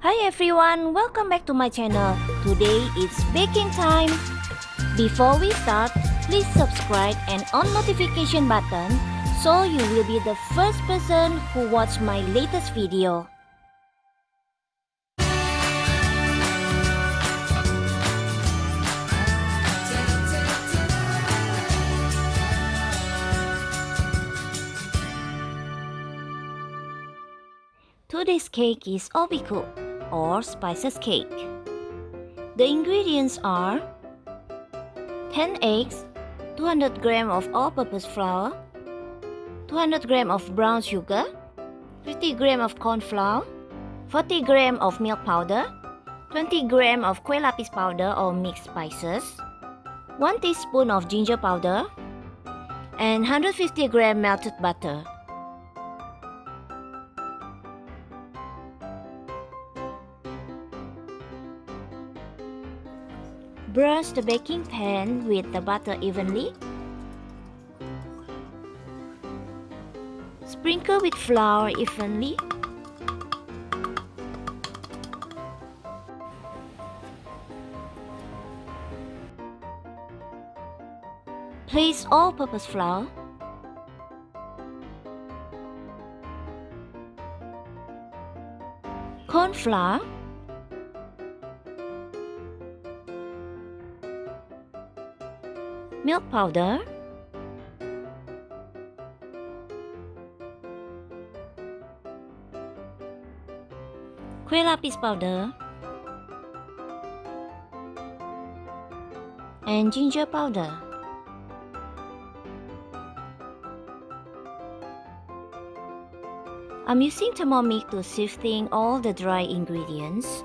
Hi everyone, welcome back to my channel. Today it's baking time. Before we start, please subscribe and on notification button so you will be the first person who watch my latest video. Today's cake is onbikuk or spices cake. The ingredients are 10 eggs, 200 g of all-purpose flour, 200 g of brown sugar, 50 g of corn flour, 40 g of milk powder, 20 g of kue lapis powder or mixed spices, 1 teaspoon of ginger powder, and 150 g melted butter. Brush the baking pan with the butter evenly. Sprinkle with flour evenly. Place all-purpose flour. Corn flour. Milk powder, kue lapis powder, and ginger powder. I'm using Thermomix to sifting all the dry ingredients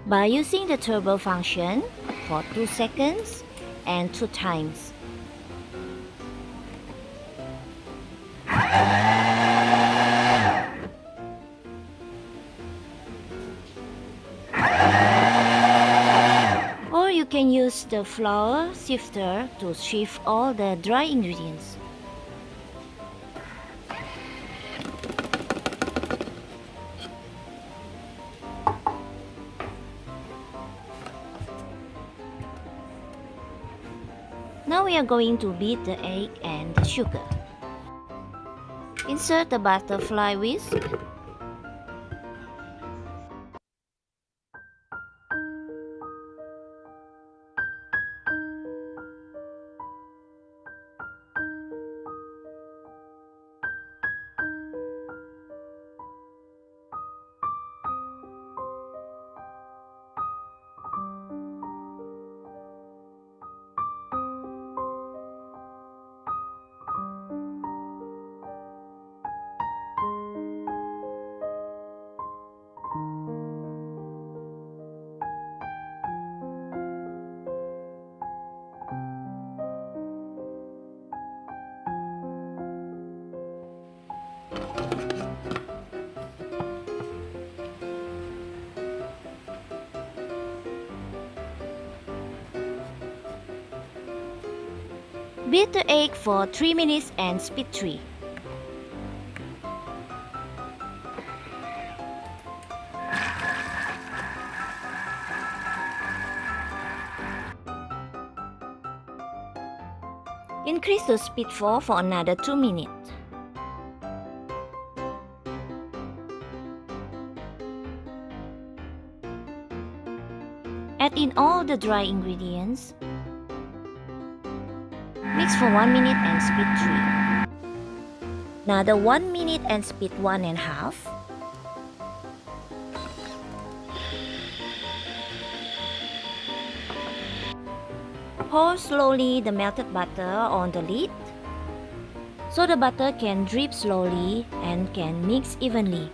by using the turbo function for 2 seconds and 2 times. Or you can use the flour sifter to sift all the dry ingredients. Now we are going to beat the egg and the sugar. Insert the butterfly whisk. Beat the egg for 3 minutes and speed 3. Increase the speed 4 for another 2 minutes. Add in all the dry ingredients. Mix for 1 minute and speed 3. Another 1 minute and speed 1.5. Pour slowly the melted butter on the lid so the butter can drip slowly and can mix evenly.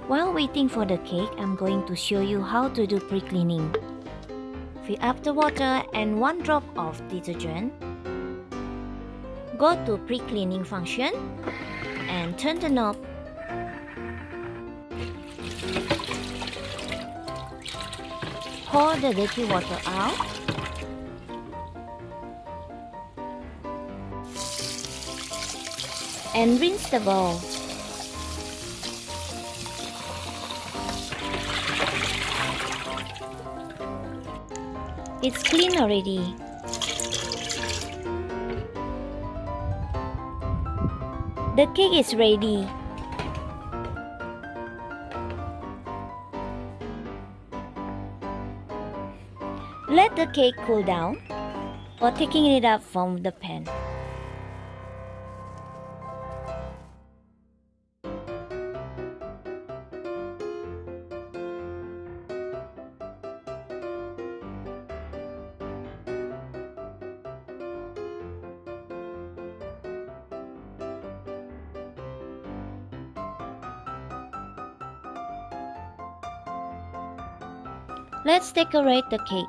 While waiting for the cake, I'm going to show you how to do pre-cleaning. Fill up the water and 1 drop of detergent. Go to pre-cleaning function and turn the knob. Pour the dirty water out. And rinse the bowl. It's clean already. The cake is ready. Let the cake cool down or taking it up from the pan. Let's decorate the cake.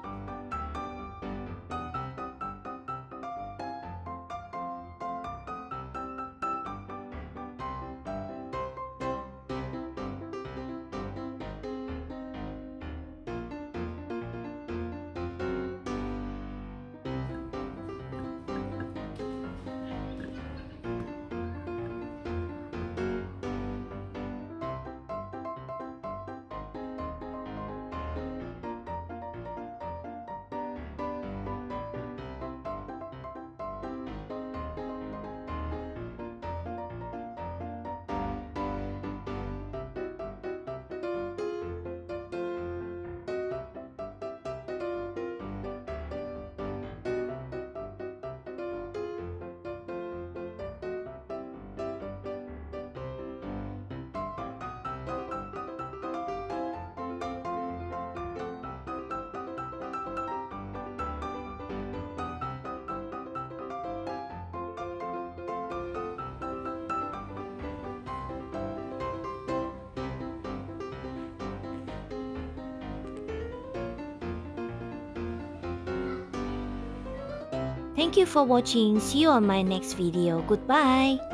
Thank you for watching. See you on my next video. Goodbye.